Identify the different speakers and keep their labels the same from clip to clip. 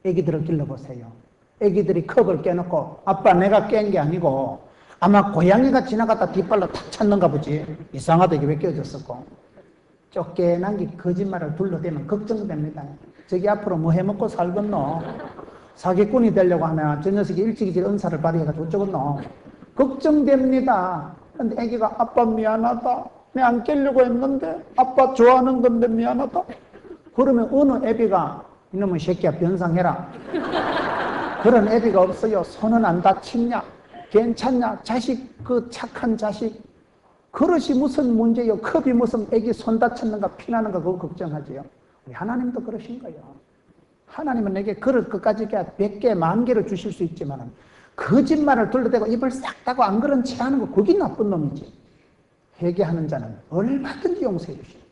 Speaker 1: 애기들을 길러보세요. 애기들이 컵을 깨놓고 아빠 내가 깬 게 아니고 아마 고양이가 지나가다 뒷발로 탁 찼는가 보지. 이상하다 이게 왜 깨어졌었고. 쫓겨난 게 거짓말을 둘러대면 걱정됩니다. 저기 앞으로 뭐 해먹고 살겠노? 사기꾼이 되려고 하면 저 녀석이 일찍 은사를 발휘해가지고 어쩌겠노? 걱정됩니다. 근데 애기가 아빠 미안하다. 내 안 깨려고 했는데 아빠 좋아하는 건데 미안하다. 그러면 어느 애비가 이놈의 새끼야 변상해라. 그런 애비가 없어요. 손은 안 다쳤냐? 괜찮냐? 자식 그 착한 자식. 그릇이 무슨 문제요? 컵이 무슨 애기 손 다쳤는가 피나는가 그거 걱정하지요. 우리 하나님도 그러신 거예요. 하나님은 내게 그릇 끝까지 100개, 10,000개를 주실 수 있지만 거짓말을 둘러대고 입을 싹 닫고 안 그런 채 하는 거 그게 나쁜 놈이지. 회개하는 자는 얼마든지 용서해 주십니다.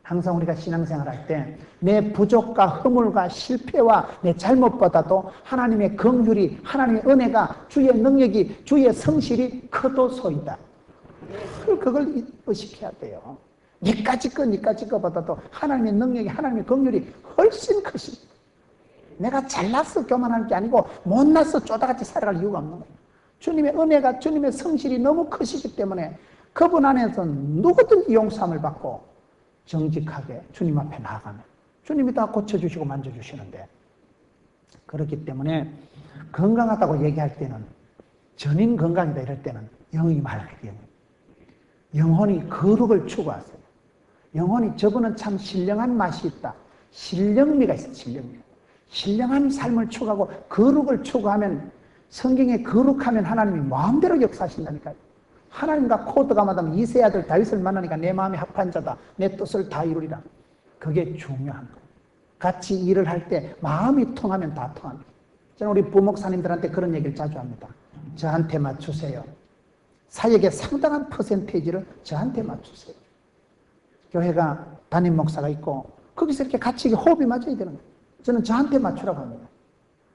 Speaker 1: 항상 우리가 신앙생활 할 때 내 부족과 허물과 실패와 내 잘못보다도 하나님의 긍휼이, 하나님의 은혜가, 주의 능력이, 주의 성실이 크도소이다. 그걸 의식해야 돼요. 니까지 거보다도 하나님의 능력이, 하나님의 긍휼이 훨씬 크십니다. 내가 잘나서 교만할 게 아니고 못나서 쪼다같이 살아갈 이유가 없는 거예요. 주님의 은혜가, 주님의 성실이 너무 크시기 때문에 그분 안에서 누구든지 용서함을 받고 정직하게 주님 앞에 나아가면 주님이 다 고쳐주시고 만져주시는데, 그렇기 때문에 건강하다고 얘기할 때는, 전인 건강이다 이럴 때는 영이 맑게 됩니다. 영혼이 거룩을 추구하세요. 영혼이 저분은 참 신령한 맛이 있다. 신령미가 있어요. 신령미. 신령한 삶을 추구하고 거룩을 추구하면, 성경에 거룩하면 하나님이 마음대로 역사하신다니까요. 하나님과 코드가 맞으면 이세 아들 다윗을 만나니까 내 마음이 합한 자다. 내 뜻을 다 이루리라. 그게 중요한 거예요. 같이 일을 할 때 마음이 통하면 다 통합니다. 저는 우리 부목사님들한테 그런 얘기를 자주 합니다. 저한테 맞추세요. 사역의 상당한 퍼센테이지를 저한테 맞추세요. 교회가 담임 목사가 있고 거기서 이렇게 같이 호흡이 맞아야 되는 거예요. 저는 저한테 맞추라고 합니다.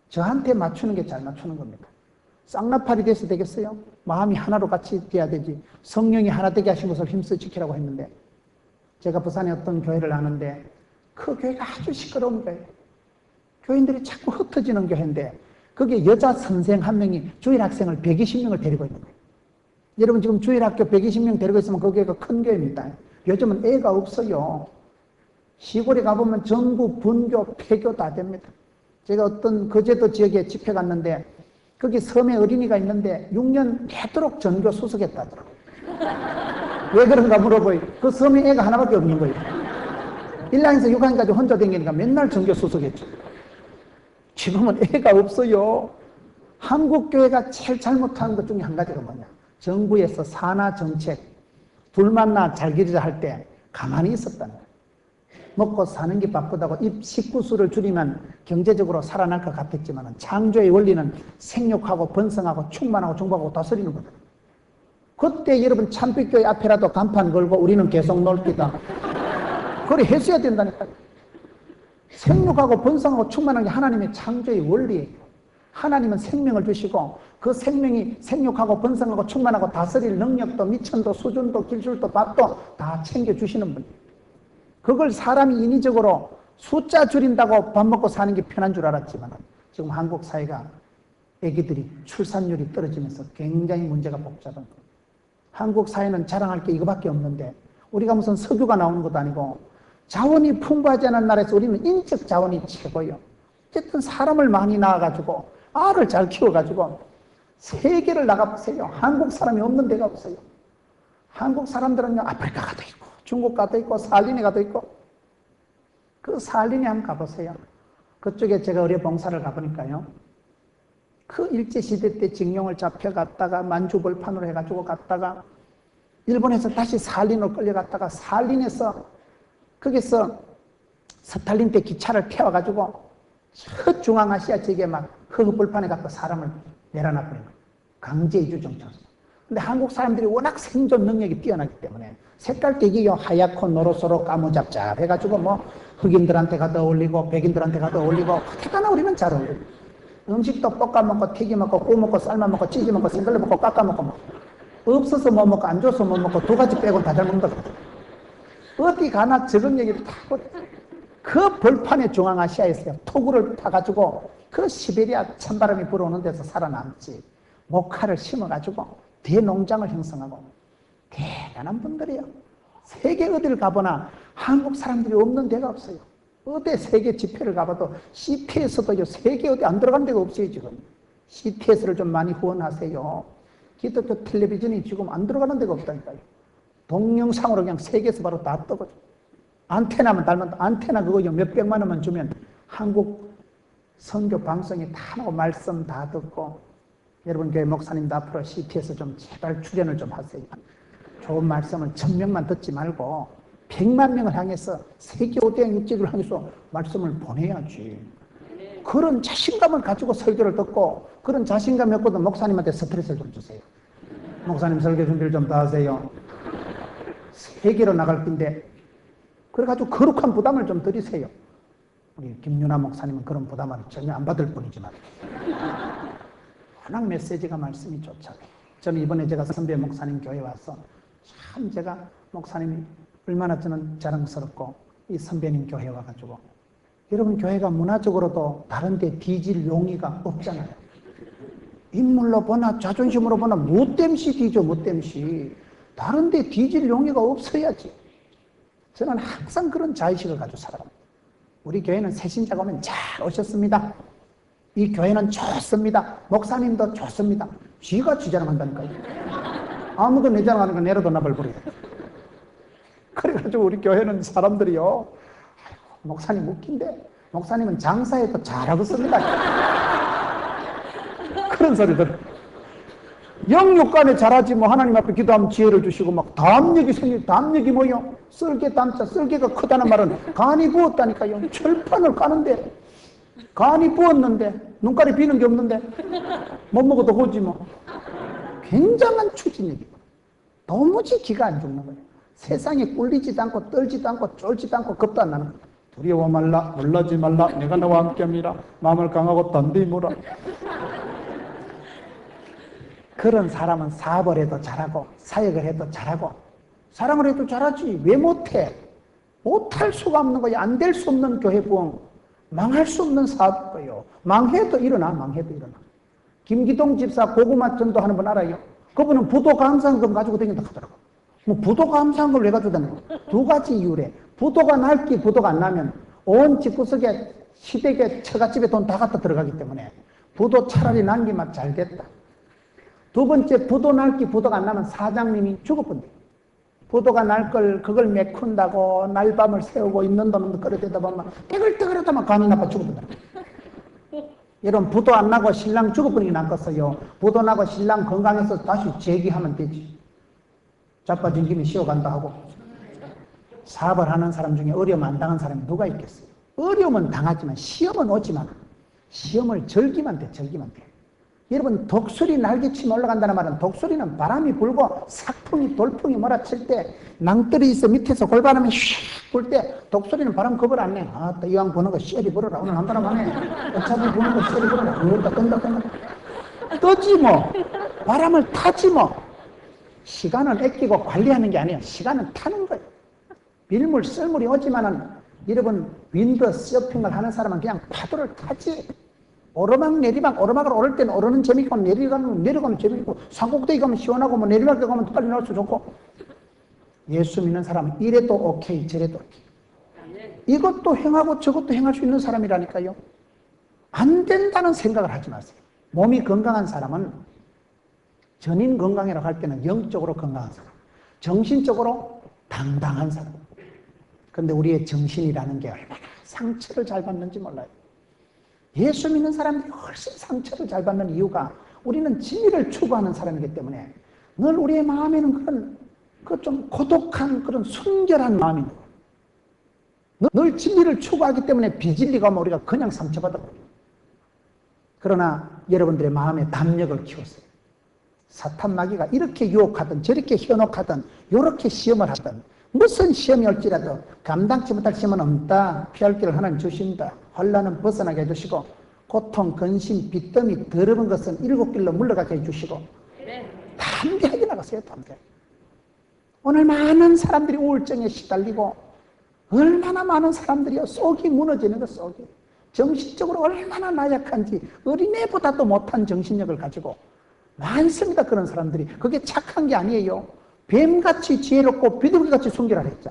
Speaker 1: 저한테 맞추는 게 잘 맞추는 겁니다. 쌍나팔이 돼서 되겠어요? 마음이 하나로 같이 돼야 되지. 성령이 하나 되게 하신 것을 힘써 지키라고 했는데, 제가 부산에 어떤 교회를 아는데 그 교회가 아주 시끄러운 거예요. 교인들이 자꾸 흩어지는 교회인데 거기에 여자 선생 한 명이 주일 학생을 120명을 데리고 있는 거예요. 여러분 지금 주일학교 120명 데리고 있으면 그 교회가 큰 교회입니다. 요즘은 애가 없어요. 시골에 가보면 전부 분교, 폐교 다 됩니다. 제가 어떤 거제도 지역에 집회 갔는데 거기 섬에 어린이가 있는데 6년 되도록 전교 수석했다더라고요. 왜 그런가 물어보니 그 섬에 애가 하나밖에 없는 거예요. 1학년에서 6학년까지 혼자 다니니까 맨날 전교 수석했죠. 지금은 애가 없어요. 한국교회가 제일 잘못하는 것 중에 한 가지가 뭐냐, 정부에서 산하 정책 둘만 나 잘 기르자 할 때 가만히 있었다는 거예요. 먹고 사는 게 바쁘다고 입 식구수를 줄이면 경제적으로 살아날 것 같았지만 창조의 원리는 생육하고 번성하고 충만하고 중복하고 다스리는 거다. 그때 여러분 참빛교회 앞에라도 간판 걸고 우리는 계속 놀기다. 그래 했어야 된다니까요. 생육하고 번성하고 충만한 게 하나님의 창조의 원리예요. 하나님은 생명을 주시고 그 생명이 생육하고 번성하고 충만하고 다스릴 능력도 미천도 수준도 기술도 밥도 다 챙겨주시는 분이에요. 그걸 사람이 인위적으로 숫자 줄인다고 밥 먹고 사는 게 편한 줄 알았지만 지금 한국 사회가 애기들이 출산율이 떨어지면서 굉장히 문제가 복잡한 거예요. 한국 사회는 자랑할 게 이거밖에 없는데 우리가 무슨 석유가 나오는 것도 아니고 자원이 풍부하지 않은 나라에서 우리는 인적 자원이 최고예요. 어쨌든 사람을 많이 낳아가지고 알을 잘 키워가지고 세계를 나가보세요. 한국 사람이 없는 데가 없어요. 한국 사람들은요 아프리카 가도 있고 중국 가도 있고 살리네 가도 있고. 그 살리네 한번 가보세요. 그쪽에 제가 의료 봉사를 가보니까요, 그 일제시대 때 징용을 잡혀갔다가 만주벌판으로 해가지고 갔다가 일본에서 다시 살린으로 끌려갔다가 살린에서 거기서 스탈린 때 기차를 태워가지고 저 중앙아시아 지역에 막 흑불판에 갖고 사람을 내려놔버린 거예요. 강제 이주 정착. 근데 한국 사람들이 워낙 생존 능력이 뛰어나기 때문에 색깔대기요 하얗고 노릇소로 까무잡잡 해가지고 뭐 흑인들한테 가도 어울리고 백인들한테 가도 어울리고 택하나 우리는 잘 어울리고 음식도 볶아 먹고 튀겨 먹고 구워 먹고 삶아 먹고 찌개 먹고 생걸로 먹고 깎아 먹고 없어서 뭐 먹고 안 줘서 뭐 먹고 두 가지 빼고 다 잘 먹는다. 어디 가나 저런 얘기를 다 하고 그 벌판의 중앙아시아에서요, 토구를 파가지고 그 시베리아 찬바람이 불어오는 데서 살아남지, 목화를 심어가지고 대농장을 형성하고, 대단한 분들이에요. 세계 어디를 가보나 한국 사람들이 없는 데가 없어요. 어디 세계 집회를 가봐도 CT에서도 세계 어디 안 들어가는 데가 없어요. 지금 CTS를 좀 많이 후원하세요. 기독교 텔레비전이 지금 안 들어가는 데가 없다니까요. 동영상으로 그냥 세계에서 바로 다 떠거죠. 안테나만 달면, 안테나 그거 몇백만 원만 주면 한국 선교 방송이 다 나오고 말씀 다 듣고, 여러분 교회 목사님도 앞으로 CT에서 좀 제발 출연을 좀 하세요. 좋은 말씀을 1000명만 듣지 말고 100만 명을 향해서 세계 5대양 육지를 향해서 말씀을 보내야지. 그런 자신감을 가지고 설교를 듣고, 그런 자신감이 없거든 목사님한테 스트레스를 좀 주세요. 목사님 설교 준비를 좀 더 하세요. 세계로 나갈 건데, 그래가지고 거룩한 부담을 좀 드리세요. 우리 김윤아 목사님은 그런 부담을 전혀 안 받을 뿐이지만 워낙 메시지가 말씀이 좋잖아요. 저는 이번에 제가 선배 목사님 교회 와서 참 제가 목사님이 얼마나 저는 자랑스럽고, 이 선배님 교회 와가지고, 여러분 교회가 문화적으로도 다른 데 뒤질 용의가 없잖아요. 인물로 보나 자존심으로 보나 못됨시 뒤져, 못됨시. 다른 데 뒤질 용의가 없어야지. 저는 항상 그런 자의식을 가지고 살아갑니다. 우리 교회는 새신자가 오면 잘 오셨습니다. 이 교회는 좋습니다. 목사님도 좋습니다. 쥐가 쥐 자랑한다니까요. 아무도 내 자랑하는 거 내려도 나발버려요. 그래가지고 우리 교회는 사람들이요, 아이고, 목사님 웃긴데 목사님은 장사에도 잘하고 씁니다. 그런 소리들. 영육간에 잘하지 뭐 하나님 앞에 기도하면 지혜를 주시고 막 담력이 생기고, 담력이 뭐요? 쓸개 담자, 쓸개가 크다는 말은 간이 부었다니까요. 철판을 까는데 간이 부었는데 눈깔이 비는 게 없는데 못 먹어도 고지 뭐. 굉장한 추진력이고 도무지 기가 안 죽는 거예요. 세상에 꿀리지도 않고 떨지도 않고 쫄지도 않고 겁도 안 나는 거예요. 두려워 말라, 놀라지 말라, 내가 너와 함께함이라, 마음을 강하고 단디 무라. 그런 사람은 사업을 해도 잘하고 사역을 해도 잘하고 사랑을 해도 잘하지. 왜 못해? 못할 수가 없는 거예요. 안 될 수 없는 교회 부흥, 망할 수 없는 사업이에요. 망해도 일어나, 망해도 일어나. 김기동 집사 고구마 전도하는 분 알아요? 그분은 부도 감상금 가지고 다닌다 하더라고. 뭐 부도 감상금을 왜 가지고 다니는 거야? 두 가지 이유래. 부도가 날기 부도가 안 나면 온 집구석에 시댁에 처갓집에 돈 다 갖다 들어가기 때문에 부도 차라리 난 게 막 잘 됐다. 두 번째, 부도 날기 부도가 안 나면 사장님이 죽어본대. 부도가 날 걸 그걸 메꾼다고 날밤을 새우고 있는 돈은 끌어대다 보면 뜨글뜨글하다만 간이 나빠 죽어본다. 여러분 부도 안 나고 신랑 죽어버리기 낫겠어요. 부도 나고 신랑 건강해서 다시 재기하면 되지. 자빠진 김에 쉬어간다 하고. 사업을 하는 사람 중에 어려움 안 당한 사람이 누가 있겠어요? 어려움은 당하지만 시험은 오지만 시험을 즐기면 돼. 즐기면 돼. 여러분 독수리 날개치며 올라간다는 말은, 독수리는 바람이 불고 삭풍이 돌풍이 몰아칠 때 낭떠리 있어 밑에서 골바람이 슉 불 때 독수리는 바람 겁을 안 내. 아, 또 이왕 부는 거 쎄리 불어라. 오늘 한 바람 하네. 어차피 부는 거 쎄리 불어라. 뜬다 뜬다 뜬다. 떠지 뭐. 바람을 타지 뭐. 시간을 아끼고 관리하는 게 아니에요. 시간은 타는 거예요. 밀물 썰물이 오지만은 여러분 윈드 서핑을 하는 사람은 그냥 파도를 타지. 오르막 내리막, 오르막을 오를 때는 오르는 재미있고 내려가면 재미있고 산꼭대기 가면 시원하고 뭐 내리막에 가면 빨리 나올 수 좋고. 예수 믿는 사람은 이래도 오케이 저래도 오케이. 이것도 행하고 저것도 행할 수 있는 사람이라니까요. 안 된다는 생각을 하지 마세요. 몸이 건강한 사람은 전인 건강이라고 할 때는 영적으로 건강한 사람, 정신적으로 당당한 사람. 그런데 우리의 정신이라는 게 얼마나 상처를 잘 받는지 몰라요. 예수 믿는 사람들이 훨씬 상처를 잘 받는 이유가 우리는 진리를 추구하는 사람이기 때문에 늘 우리의 마음에는 그런 좀 고독한 그런 순결한 마음이 있는 거예요. 늘 진리를 추구하기 때문에 비진리가 오면 우리가 그냥 상처받아 버려요. 그러나 여러분들의 마음에 담력을 키웠어요. 사탄 마귀가 이렇게 유혹하든 저렇게 현혹하든 이렇게 시험을 하든 무슨 시험이 올지라도 감당치 못할 시험은 없다. 피할 길을 하나님 주신다. 환난은 벗어나게 해주시고 고통, 근심, 빚더미, 더러운 것은 7길로 물러가게 해주시고 담대하게 나가세요. 담대하게. 오늘 많은 사람들이 우울증에 시달리고 얼마나 많은 사람들이요. 속이 무너지는 거, 속이. 정신적으로 얼마나 나약한지 어린애보다도 못한 정신력을 가지고 많습니다. 그런 사람들이. 그게 착한 게 아니에요. 뱀같이 지혜롭고 비둘기같이 순결하라 했죠.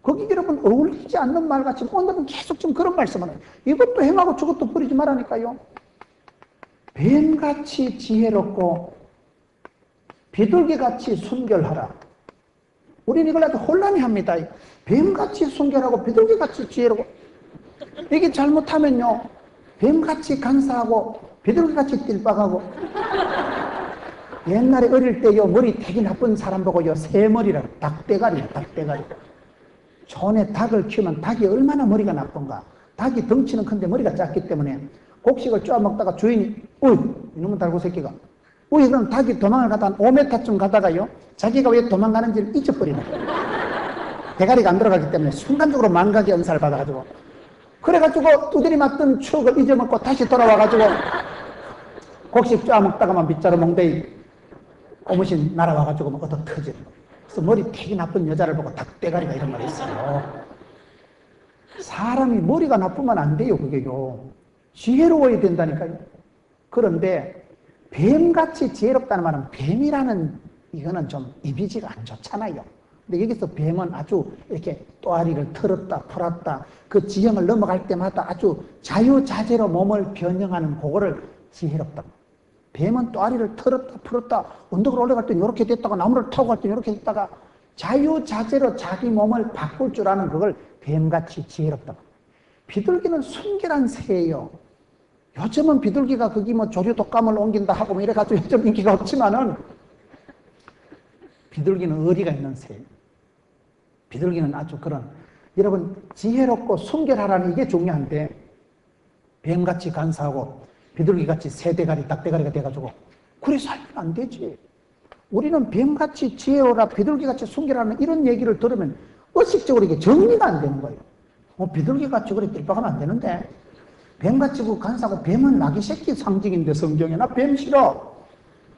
Speaker 1: 거기 여러분 어울리지 않는 말같이 오늘은 계속 지금 그런 말씀을 해요. 이것도 행하고 저것도 버리지 말라니까요. 뱀같이 지혜롭고 비둘기같이 순결하라. 우리는 이걸 아주 혼란해합니다. 뱀같이 순결하고 비둘기같이 지혜롭고, 이게 잘못하면요 뱀같이 간사하고 비둘기같이 띨박하고. 옛날에 어릴 때요 머리 되게 나쁜 사람 보고요 새머리라고, 닭대가리야, 닭대가리. 촌에 닭을 키우면 닭이 얼마나 머리가 나쁜가. 닭이 덩치는 큰데 머리가 작기 때문에 곡식을 쪼아 먹다가 주인이 어이 이놈의 달고 새끼가 어이 그럼 닭이 도망을 가다 한 5m쯤 가다가요 자기가 왜 도망가는지를 잊어버리는 거예요. 대가리가 안 들어가기 때문에 순간적으로 망각의 은사를 받아가지고, 그래가지고 두드리 맞던 추억을 잊어먹고 다시 돌아와가지고 곡식 쪼아 먹다가만 빗자루 멍대이 고무신 날아와가지고 막 얻어 터지는 거예요. 그래서 머리 되게 나쁜 여자를 보고 닭대가리가 이런 말이 있어요. 사람이 머리가 나쁘면 안 돼요. 그게요 지혜로워야 된다니까요. 그런데 뱀같이 지혜롭다는 말은 뱀이라는 이거는 좀 이미지가 안 좋잖아요. 근데 여기서 뱀은 아주 이렇게 또아리를 털었다 풀었다 그 지형을 넘어갈 때마다 아주 자유자재로 몸을 변형하는 그거를 지혜롭다. 뱀은 또아리를 털었다 풀었다 언덕을 올라갈 땐 이렇게 됐다가 나무를 타고 갈 땐 이렇게 됐다가 자유자재로 자기 몸을 바꿀 줄 아는 그걸 뱀같이 지혜롭다. 비둘기는 순결한 새예요. 요즘은 비둘기가 거기 뭐 조류 독감을 옮긴다 하고 뭐 이래가지고 요즘 인기가 없지만은 비둘기는 의리가 있는 새예요. 비둘기는 아주 그런, 여러분 지혜롭고 순결하라는 이게 중요한데 뱀같이 간사하고 비둘기같이 새대가리 닭대가리가 돼가지고 그래 살면 안 되지. 우리는 뱀같이 지혜로라 비둘기같이 순결하는 이런 얘기를 들으면 의식적으로 이게 정리가 안 되는 거예요. 비둘기같이 그래 띨박하면 안 되는데 뱀같이 간사하고 뱀은 마귀 새끼 상징인데 성경에 나 뱀 싫어.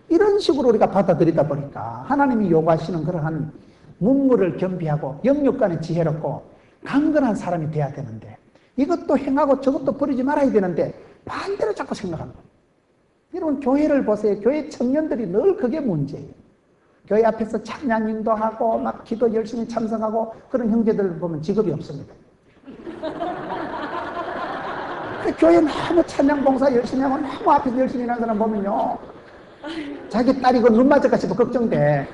Speaker 1: 이런 식으로 우리가 받아들이다 보니까 하나님이 요구하시는 그러한 문물을 겸비하고 영육간에 지혜롭고 강건한 사람이 돼야 되는데 이것도 행하고 저것도 버리지 말아야 되는데 반대로 자꾸 생각하는 거예요. 여러분 교회를 보세요. 교회 청년들이 늘 그게 문제예요. 교회 앞에서 찬양 인도하고 막 기도 열심히 참석하고 그런 형제들을 보면 직업이 없습니다. 교회 너무 찬양 봉사 열심히 하고 너무 앞에서 열심히 일하는 사람 보면요 자기 딸이 그 눈 맞을까 싶어 걱정돼.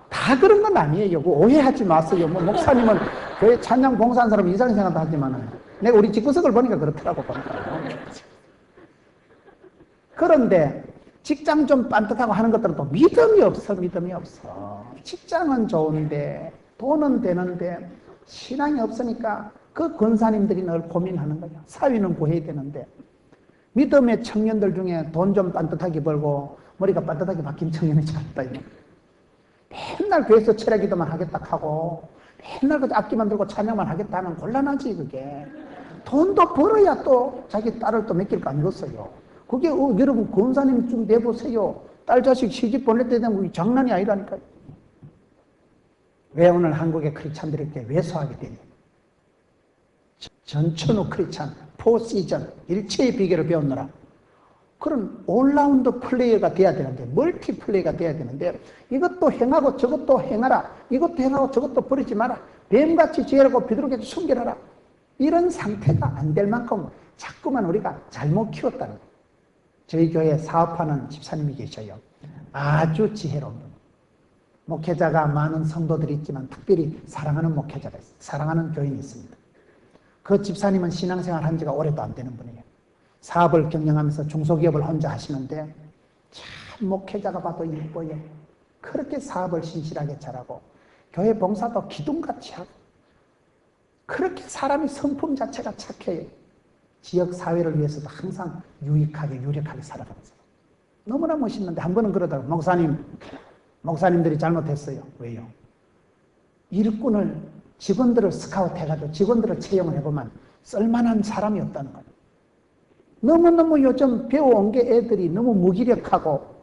Speaker 1: 다 그런 건 아니에요. 오해하지 마세요. 목사님은 교회 찬양 봉사하는 사람 이상한 생각도 하지만은 내가 우리 집구석을 보니까 그렇더라고 보니까. 그런데 직장 좀 반듯하고 하는 것들은 또 믿음이 없어. 직장은 좋은데 돈은 되는데 신앙이 없으니까 그 권사님들이 늘 고민하는 거예요. 사위는 구해야 되는데 믿음의 청년들 중에 돈 좀 반듯하게 벌고 머리가 반듯하게 박힌 청년이 잘했다. 맨날 교회에서 철야기도만 하겠다 하고 맨날 그 악기만 들고 찬양만 하겠다 하면 곤란하지. 그게 돈도 벌어야 또 자기 딸을 또 맡길 거 아니겠어요. 그게 여러분 권사님 좀 내보세요. 딸 자식 시집 보낼 때 되면 장난이 아니라니까요. 왜 오늘 한국의 크리스찬들이 이렇게 왜소하게 되냐. 전천후 크리스찬, 포시전, 일체의 비결을 배웠느라 그런 올라운드 플레이어가 돼야 되는데 멀티 플레이가 돼야 되는데 이것도 행하고 저것도 행하라. 이것도 행하고 저것도 버리지 마라. 뱀같이 지혜롭고 비둘기같이 순결하라. 이런 상태가 안 될 만큼 자꾸만 우리가 잘못 키웠다는 거예요. 저희 교회에 사업하는 집사님이 계셔요. 아주 지혜로운 분. 목회자가 많은 성도들이 있지만 특별히 사랑하는 목회자가 있어요. 사랑하는 교인이 있습니다. 그 집사님은 신앙생활 한 지가 오래도 안 되는 분이에요. 사업을 경영하면서 중소기업을 혼자 하시는데 참 목회자가 봐도 이뻐요. 그렇게 사업을 신실하게 잘하고 교회 봉사도 기둥같이 하고 그렇게 사람이 성품 자체가 착해요. 지역 사회를 위해서도 항상 유익하게 유력하게 살아가면서 너무나 멋있는데 한 번은 그러다가 목사님들이 잘못했어요. 왜요? 일꾼을 직원들을 스카우트 해가지고 직원들을 채용을 해보면 쓸만한 사람이 없다는 거예요. 너무너무 요즘 배워온 게 애들이 너무 무기력하고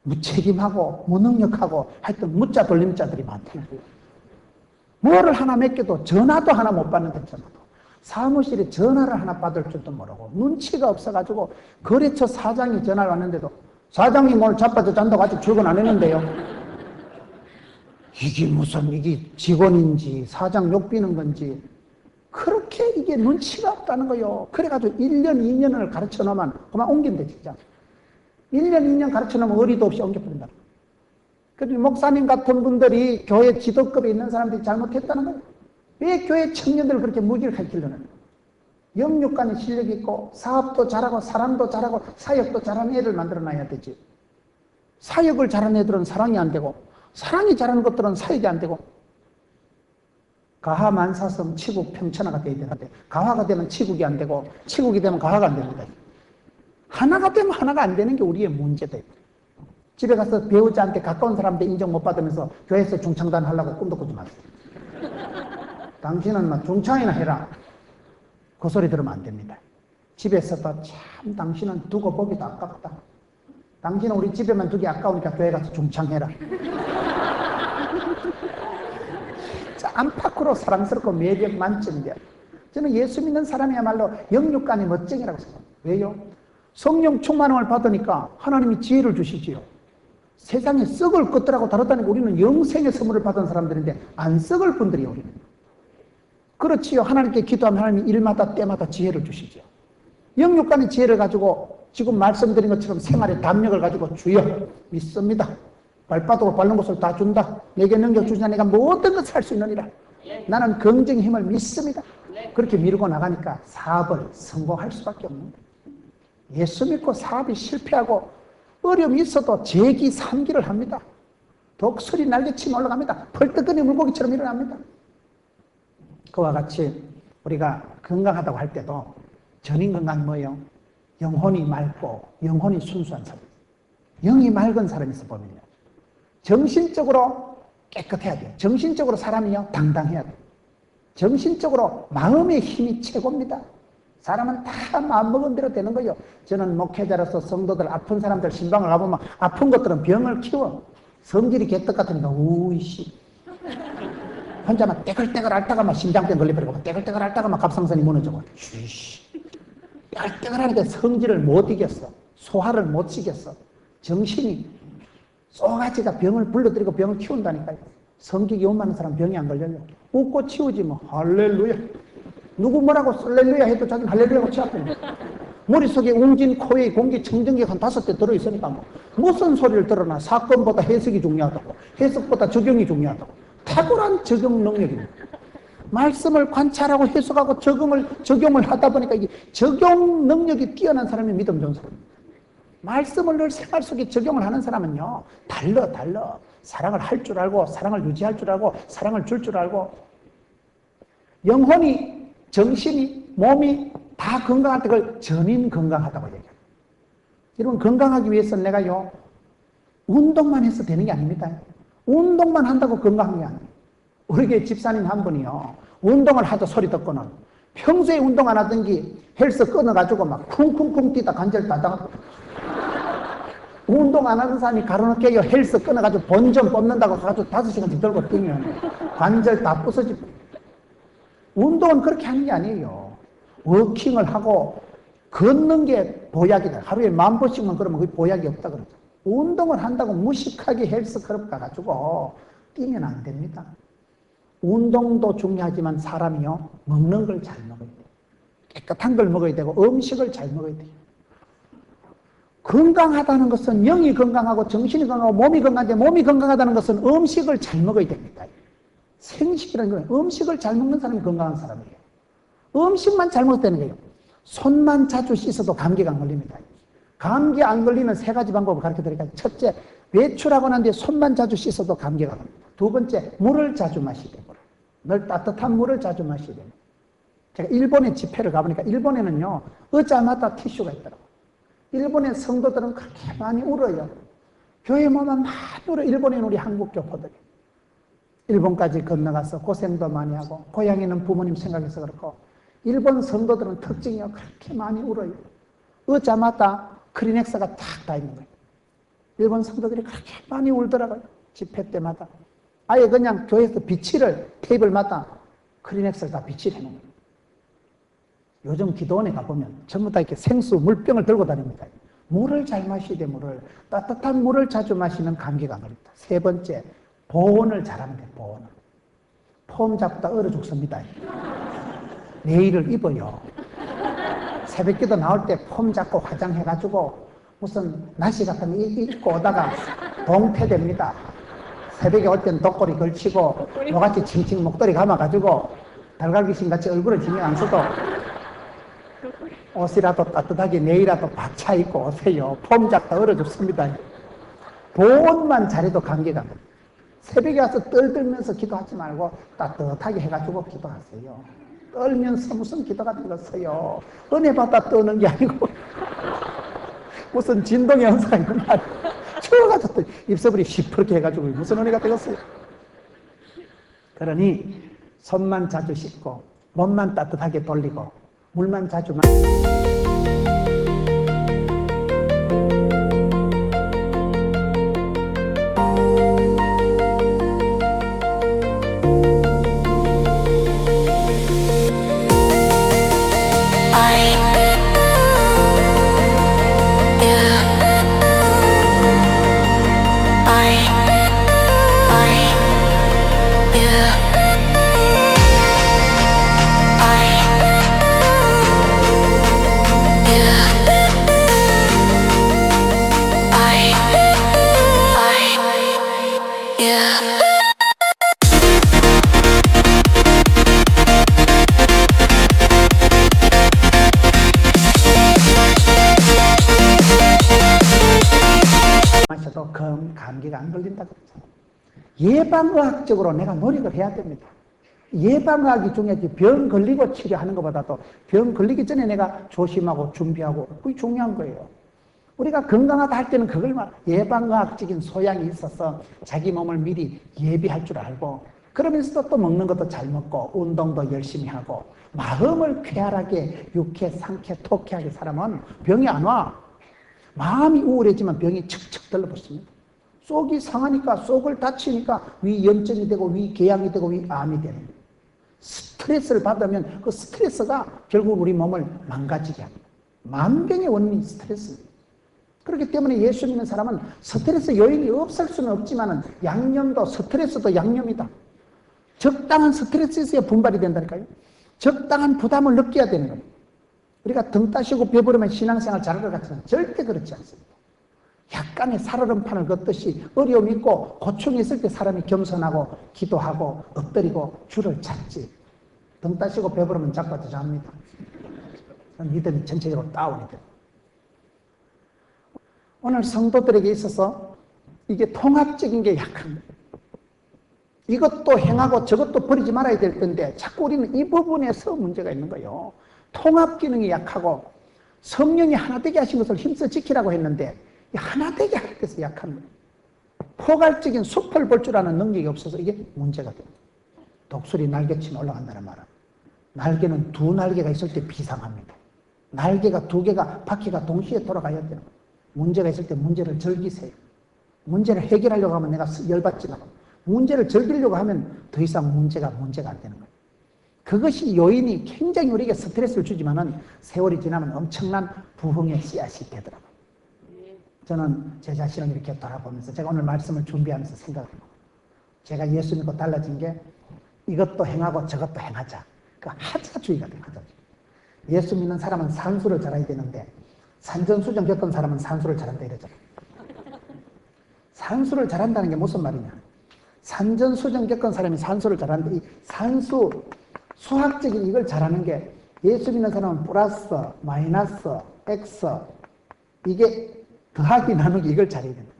Speaker 1: 무책임하고 무능력하고 하여튼 무자 돌림자들이 많다는 거예요. 뭐를 하나 맡겨도 전화도 하나 못 받는데 전화도. 사무실에 전화를 하나 받을 줄도 모르고 눈치가 없어가지고 거래처 사장이 전화를 왔는데도 사장님 오늘 자빠져 잔다고 아직 출근 안 했는데요. 이게 무슨 이게 직원인지 사장 욕비는 건지 그렇게 이게 눈치가 없다는 거요. 그래가지고 1년, 2년을 가르쳐 놓으면 그만 옮긴대 진짜. 1년, 2년 가르쳐 놓으면 어리도 없이 옮겨버린다. 그리고 목사님 같은 분들이 교회 지도급에 있는 사람들이 잘못했다는 거예요. 왜 교회 청년들을 그렇게 무기를 가르치려는 영육간에 실력이 있고 사업도 잘하고 사람도 잘하고 사역도 잘하는 애를 만들어놔야 되지. 사역을 잘하는 애들은 사랑이 안 되고 사랑이 잘하는 것들은 사역이 안 되고 가하만사성 치국 평천하가 돼야 되는데 가하가 되면 치국이 안 되고 치국이 되면 가하가 안 됩니다. 하나가 되면 하나가 안 되는 게 우리의 문제다. 집에 가서 배우자한테 가까운 사람한테 인정 못 받으면서 교회에서 중창단 하려고 꿈도 꾸지 마세요. 당신은 막 중창이나 해라. 그 소리 들으면 안 됩니다. 집에서도 참 당신은 두고 보기도 아깝다. 당신은 우리 집에만 두기 아까우니까 교회 가서 중창해라. 안팎으로 사랑스럽고 매력 만점이야. 저는 예수 믿는 사람이야말로 영육간의 멋쟁이라고 생각합니다. 왜요? 성령 충만함을 받으니까 하나님이 지혜를 주시지요. 세상에 썩을 것들하고 다르다니까 우리는 영생의 선물을 받은 사람들인데 안 썩을 분들이요 우리는. 그렇지요. 하나님께 기도하면 하나님이 일마다 때마다 지혜를 주시죠. 영육간의 지혜를 가지고 지금 말씀드린 것처럼 생활의 담력을 가지고 주여 믿습니다. 발바닥으로 밟는 것을 다 준다. 내게 넘겨주시나 내가 모든 것을 할 수 있느니라. 나는 긍정의 힘을 믿습니다. 그렇게 밀고 나가니까 사업을 성공할 수밖에 없는 거예요. 예수 믿고 사업이 실패하고 어려움이 있어도 재기 3기를 합니다. 독수리 날개치며 올라갑니다. 펄떡거리 물고기처럼 일어납니다. 그와 같이 우리가 건강하다고 할 때도 전인 건강이 뭐예요? 영혼이 맑고 영혼이 순수한 사람. 영이 맑은 사람이 있어 보면요. 정신적으로 깨끗해야 돼요. 정신적으로 사람이요 당당해야 돼요. 정신적으로 마음의 힘이 최고입니다. 사람은 다 마음먹은 대로 되는 거예요. 저는 목회자로서 성도들 아픈 사람들 신방을 가보면 아픈 것들은 병을 키워. 성질이 개떡 같으니까 우이씨 혼자만 떼글떼글 앓다가 막 심장병 걸려버리고 떼글떼글 앓다가 막 갑상선이 무너지고 쉬쉬 떼글떼글 하니까 성질을 못 이겼어. 소화를 못 시켰어. 정신이 쏘가지가 병을 불러들이고 병을 키운다니까요. 성격이 온 사람 병이 안 걸려요. 웃고 치우지 뭐. 할렐루야. 누구 뭐라고 할렐루야 해도 자기는 할렐루야고 치아프네. 머릿속에 웅진 코에 공기 청정기 한 5대 들어있으니까 뭐 무슨 소리를 들어나 사건보다 해석이 중요하다고 해석보다 적용이 중요하다고 탁월한 적용 능력입니다. 말씀을 관찰하고 해석하고 적용을 하다 보니까 이게 적용 능력이 뛰어난 사람이 믿음 좋은 사람입니다. 말씀을 늘 생활 속에 적용을 하는 사람은요 달라 사랑을 할 줄 알고 사랑을 유지할 줄 알고 사랑을 줄 줄 알고 영혼이 정신이 몸이 다 건강할 때 그걸 전인 건강하다고 얘기해요. 여러분 건강하기 위해서는 내가요 운동만 해서 되는 게 아닙니다. 운동만 한다고 건강한 게 아니에요. 우리 교회 집사님 한 분이요 운동을 하도 소리 듣고는 평소에 운동 안 하던 게 헬스 끊어가지고 막 쿵쿵쿵 뛰다 관절 따다가 운동 안 하는 사람이 가로놓게 헬스 끊어가지고 본전 뽑는다고 가지고 5시간씩 들고 뛰면 관절 다 부서지고. 운동은 그렇게 하는 게 아니에요. 워킹을 하고 걷는 게 보약이다. 하루에 10,000번씩만 그러면 그게 보약이 없다 그러죠. 운동을 한다고 무식하게 헬스클럽 가가지고 뛰면 안 됩니다. 운동도 중요하지만 사람이요 먹는 걸 잘 먹어야 돼요. 깨끗한 걸 먹어야 되고 음식을 잘 먹어야 돼요. 건강하다는 것은 영이 건강하고 정신이 건강하고 몸이 건강한데 몸이 건강하다는 것은 음식을 잘 먹어야 됩니다. 생식이라는 건 음식을 잘 먹는 사람이 건강한 사람이에요. 음식만 잘 먹었다는 거예요. 손만 자주 씻어도 감기가 안 걸립니다. 감기 안 걸리는 3가지 방법을 가르쳐드릴까요? 첫째, 외출하고 난 뒤에 손만 자주 씻어도 감기가 갑니다. 2번째, 물을 자주 마셔야 돼요. 늘 따뜻한 물을 자주 마셔야 돼요. 제가 일본에 집회를 가보니까 일본에는요 의자마다 티슈가 있더라고요. 일본의 성도들은 그렇게 많이 울어요. 교회 오면 많이 울어요. 일본에는 우리 한국 교포들이. 일본까지 건너가서 고생도 많이 하고 고향에는 부모님 생각해서 그렇고 일본 성도들은 특징이요. 그렇게 많이 울어요. 의자마다 크리넥스가 탁 다 있는 거예요. 일본 성도들이 그렇게 많이 울더라고요. 집회 때마다. 아예 그냥 교회에서 비치를 테이블마다 크리넥스를 다 비치를 해놓은 거예요. 요즘 기도원에 가보면 전부 다 이렇게 생수 물병을 들고 다닙니다. 물을 잘 마셔야 돼. 물을 따뜻한 물을 자주 마시면 감기가 안 걸립니다. 세 번째, 보온을 잘하면 돼. 보온을. 폼 잡다 얼어 죽습니다. 내일을 입어요. 새벽기도 나올 때 폼 잡고 화장해가지고 무슨 나시 같은 거 입고 오다가 동태됩니다. 새벽에 올 때는 덕골이 걸치고 뭐같이 칭칭 목도리 감아가지고 달걀귀신 같이 얼굴을 신경 안 써도 옷이라도 따뜻하게 내일이라도 박차 입고 오세요. 폼 잡다 얼어 죽습니다. 보온만 잘해도 감기가 안 됩니다. 새벽에 와서 떨면서 기도하지 말고 따뜻하게 해가지고 기도하세요. 떨면서 무슨 기도가 되겠어요. 은혜 받아 떠는 게 아니고 무슨 진동의 현상이 있는 게 아니고 추워가지고 입서불이 시퍼렇게 해가지고 무슨 은혜가 되겠어요. 그러니 손만 자주 씻고 몸만 따뜻하게 돌리고 물만 자주 마셔도 감기가 안 걸린다고 그러잖아요. 예방의학적으로 내가 노력을 해야 됩니다. 예방의학이 중요하지. 병 걸리고 치료하는 것보다도 병 걸리기 전에 내가 조심하고 준비하고 그게 중요한 거예요. 우리가 건강하다 할 때는 그걸 예방의학적인 소양이 있어서 자기 몸을 미리 예비할 줄 알고 그러면서도 또 먹는 것도 잘 먹고 운동도 열심히 하고 마음을 쾌활하게 유쾌 상쾌 통쾌하게 살아면 병이 안 와. 마음이 우울해지면 병이 척척 들러붙습니다. 속이 상하니까 속을 다치니까 위염증이 되고 위궤양이 되고 위암이 되는 거예요. 스트레스를 받으면 그 스트레스가 결국 우리 몸을 망가지게 합니다. 만병의 원인이 스트레스입니다. 그렇기 때문에 예수 믿는 사람은 스트레스 요인이 없을 수는 없지만 양념도 스트레스도 양념이다. 적당한 스트레스에서 분발이 된다니까요. 적당한 부담을 느껴야 되는 겁니다. 우리가 등 따시고 배부르면 신앙생활 잘할 것 같지만 절대 그렇지 않습니다. 약간의 살얼음판을 걷듯이 어려움이 있고 고충이 있을 때 사람이 겸손하고 기도하고 엎드리고 주를 찾지. 등 따시고 배부르면 자빠져 합니다. 믿음이 전체적으로 다운이 됩니다. 오늘 성도들에게 있어서 이게 통합적인 게 약한 거예요. 이것도 행하고 저것도 버리지 말아야 될 텐데 자꾸 우리는 이 부분에서 문제가 있는 거예요. 통합 기능이 약하고 성령이 하나 되게 하신 것을 힘써 지키라고 했는데 하나 되게 할 때서 약한 거예요. 포괄적인 숲을 볼 줄 아는 능력이 없어서 이게 문제가 됩니다. 독수리 날개치면 올라간다는 말은 날개는 두 날개가 있을 때 비상합니다. 날개가 두 개가 바퀴가 동시에 돌아가야 되는 거예요. 문제가 있을 때 문제를 즐기세요. 문제를 해결하려고 하면 내가 열받지 않고 문제를 즐기려고 하면 더 이상 문제가 안 되는 거예요. 그것이 요인이 굉장히 우리에게 스트레스를 주지만은 세월이 지나면 엄청난 부흥의 씨앗이 되더라고요. 저는 제 자신을 이렇게 돌아보면서 제가 오늘 말씀을 준비하면서 생각해요. 제가 예수 믿고 달라진 게 이것도 행하고 저것도 행하자. 그 하자주의가 된 하자주의. 예수 믿는 사람은 산수를 잘해야 되는데 산전수전 겪은 사람은 산수를 잘한다 이러잖아요. 산수를 잘한다는 게 무슨 말이냐. 산전수전 겪은 사람이 산수를 잘하는데 이 산수 수학적인 이걸 잘하는 게 예수 믿는 사람은 플러스, 마이너스, X 이게 더하기 나누기 이걸 잘해야 된다.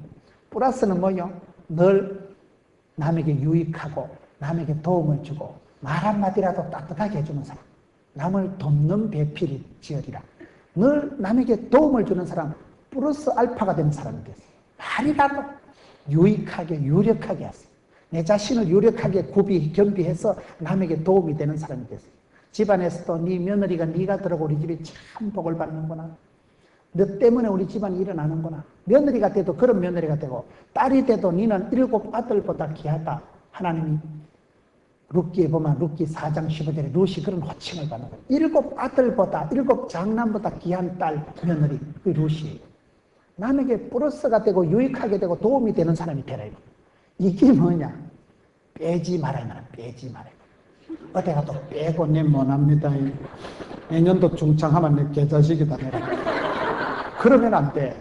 Speaker 1: 플러스는 뭐요? 늘 남에게 유익하고 남에게 도움을 주고 말 한마디라도 따뜻하게 해주는 사람. 남을 돕는 배필이 지어리라. 늘 남에게 도움을 주는 사람 플러스 알파가 되는 사람이 됐어요. 말이라도 유익하게 유력하게 하세요. 내 자신을 유력하게 겸비해서 남에게 도움이 되는 사람이 됐어요. 집안에서도 네 며느리가 네가 들어오고 우리 집이 참 복을 받는구나. 너 때문에 우리 집안이 일어나는구나. 며느리가 돼도 그런 며느리가 되고 딸이 돼도 너는 7 아들보다 귀하다. 하나님이 룻기에 보면 룻기 4장 15절에 룻이 그런 호칭을 받는 거예요. 7 아들보다 7 장남보다 귀한 딸 며느리 그 룻이 남에게 플러스가 되고 유익하게 되고 도움이 되는 사람이 되라. 이게 뭐냐? 빼지 말아야 말아. 빼지 말아야. 어디 가도 빼고 내 못합니다. 내년도 중창하면 내 개자식이다. 그러면 안 돼.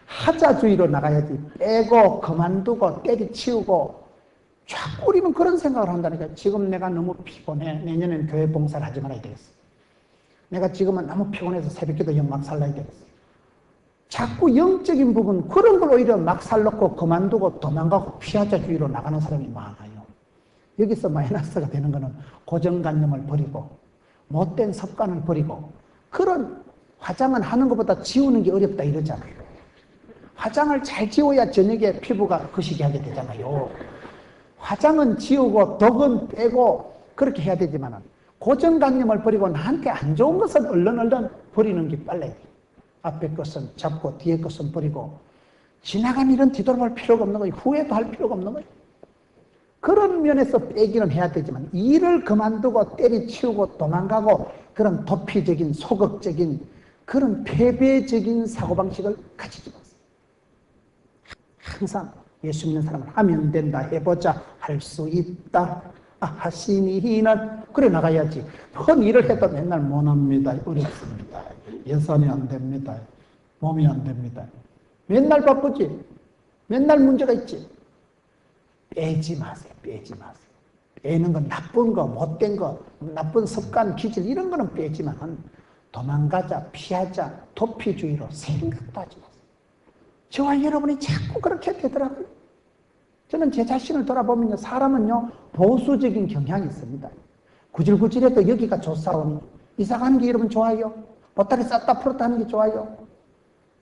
Speaker 1: 하자주의로 나가야지. 빼고 그만두고 때리치우고 자꾸 우리는 그런 생각을 한다니까. 지금 내가 너무 피곤해. 내년에는 교회 봉사를 하지 말아야 되겠어. 내가 지금은 너무 피곤해서 새벽기도 영막 살라야 되겠어. 자꾸 영적인 부분 그런 걸 오히려 막 살놓고 그만두고 도망가고 피하자주의로 나가는 사람이 많아요. 여기서 마이너스가 되는 것은 고정관념을 버리고 못된 습관을 버리고 그런 화장은 하는 것보다 지우는 게 어렵다 이러잖아요. 화장을 잘 지워야 저녁에 피부가 거시기하게 되잖아요. 화장은 지우고 덕은 빼고 그렇게 해야 되지만 고정관념을 버리고 나한테 안 좋은 것은 얼른 버리는 게 빨라요. 앞에 것은 잡고 뒤에 것은 버리고 지나간 일은 뒤돌아볼 필요가 없는 거예요. 후회도 할 필요가 없는 거예요. 그런 면에서 빼기는 해야 되지만 일을 그만두고 때리치우고 도망가고 그런 도피적인 소극적인 그런 패배적인 사고방식을 가지지 마세요. 항상 예수 믿는 사람은 하면 된다, 해보자, 할 수 있다, 하시니는 그래 나가야지. 큰 일을 해도 맨날 못합니다, 어렵습니다, 예산이 안 됩니다, 몸이 안 됩니다. 맨날 바쁘지, 맨날 문제가 있지. 빼지 마세요. 빼지 마세요. 빼는 건 나쁜 거, 못된 거, 나쁜 습관, 기질 이런 거는 빼지만 도망가자, 피하자, 도피주의로 생각도 하지 마세요. 저와 여러분이 자꾸 그렇게 되더라고요. 저는 제 자신을 돌아보면요, 사람은요 보수적인 경향이 있습니다. 구질구질해도 여기가 좋사오니 이사 가는 게 여러분 좋아요. 보따리 쌌다 풀었다 하는 게 좋아요.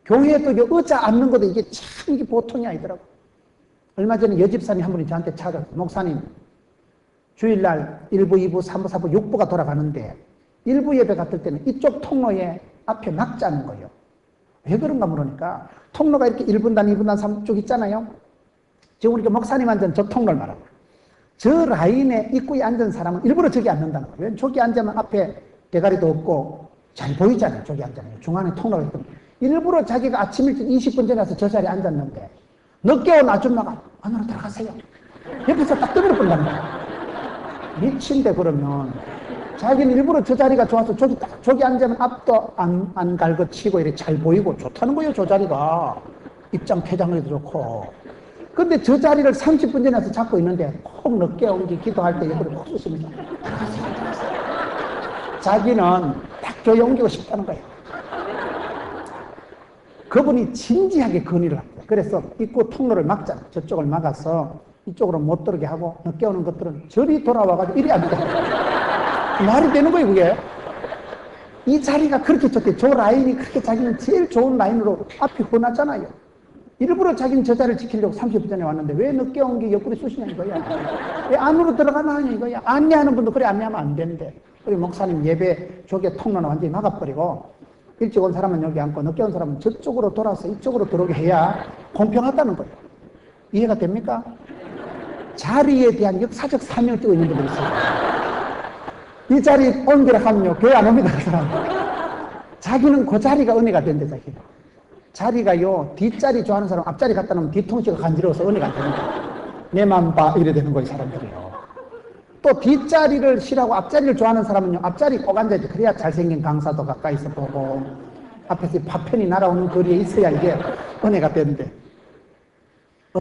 Speaker 1: 교회에도 의자 앉는 것도 이게 참 이게 보통이 아니더라고요. 얼마 전에 여집사님 한 분이 저한테 찾아왔어요. 목사님, 주일날 1부, 2부, 3부, 4부, 6부가 돌아가는데 1부 예배 갔을 때는 이쪽 통로에 앞에 낙자는 거예요. 왜 그런가 물으니까 통로가 이렇게 1분단, 2분단, 3쪽 있잖아요. 지금 우리가 목사님 앉은 저 통로를 말하고 저 라인에 입구에 앉은 사람은 일부러 저기 앉는다는 거예요. 왜? 저기 앉으면 앞에 대가리도 없고 잘 보이잖아요. 저기 앉으면. 중간에 통로가 있거든요. 일부러 자기가 아침 일찍 20분 전에 와서 저 자리에 앉았는데 늦게 온 아줌마가 안으로 들어가세요. 옆에서 딱 떠밀어 본다는 거야. 미친데 그러면 자기는 일부러 저 자리가 좋아서 저기 앉으면 앞도 안 갈거치고 이렇게 잘 보이고 좋다는 거예요. 저 자리가 입장 폐장에도 좋고. 근데 저 자리를 30분 전에 와서 잡고 있는데 꼭 늦게 온 게 기도할 때 옆으로 콕 쏘십니다. 자기는 딱 교회 옮기고 싶다는 거예요. 그분이 진지하게 건의를 합니다. 그래서 입구 통로를 막자. 저쪽을 막아서 이쪽으로 못 들어오게 하고 늦게 오는 것들은 저리 돌아와가지고 이리 앉아. 말이 되는 거예요, 그게. 이 자리가 그렇게 좋대. 저 라인이 그렇게 자기는 제일 좋은 라인으로 앞이 훤하잖아요. 일부러 자기는 저 자리를 지키려고 30분 전에 왔는데 왜 늦게 온 게 옆구리 쑤시냐 이거야. 왜 안으로 들어가나 하냐 이거야. 안내하는 분도 그래 안내하면 안 되는데. 우리 목사님 예배 저게 통로는 완전히 막아버리고 일찍 온 사람은 여기 앉고 늦게 온 사람은 저쪽으로 돌아서 이쪽으로 들어오게 해야 공평하다는 거예요. 이해가 됩니까? 자리에 대한 역사적 사명을 띄고 있는 분들이 있어요. 이 자리 옮기라 하면요 교회 안 옵니다. 그 사람. 자기는 그 자리가 은혜가 된대. 자기는 자리가요 뒷자리 좋아하는 사람 앞자리 갖다 놓으면 뒤통수가 간지러워서 은혜가 안 되는 거예요. 내만 봐 이래 되는 거예요. 사람들이요. 또 뒷자리를 싫어하고 앞자리를 좋아하는 사람은요 앞자리 꼭 앉아야지. 그래야 잘생긴 강사도 가까이서 보고 앞에서 파편이 날아오는 거리에 있어야 이게 은혜가 되는데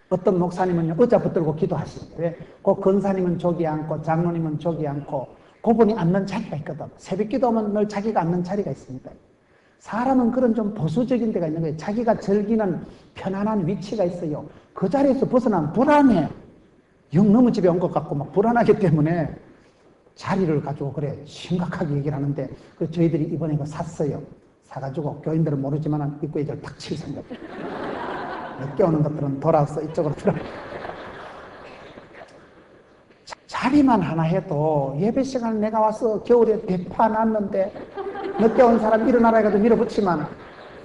Speaker 1: 어떤 목사님은요 의자 붙들고 기도하시는데 왜? 그 권사님은 저기 앉고 장로님은 저기 앉고 그분이 앉는 자리가 있거든. 새벽 기도하면 늘 자기가 앉는 자리가 있습니다. 사람은 그런 좀 보수적인 데가 있는 거예요. 자기가 즐기는 편안한 위치가 있어요. 그 자리에서 벗어나면 불안해. 영 너무 집에 온 것 같고 막 불안하기 때문에 자리를 가지고 그래 심각하게 얘기를 하는데 그 저희들이 이번에 이거 샀어요. 사가지고 교인들은 모르지만 입구에 이걸 탁 칠 생각. 늦게 오는 것들은 돌아서 이쪽으로 들어. 자리만 하나 해도 예배 시간에 내가 와서 겨울에 대파 놨는데 늦게 온 사람 일어나라 해가지고 밀어붙이면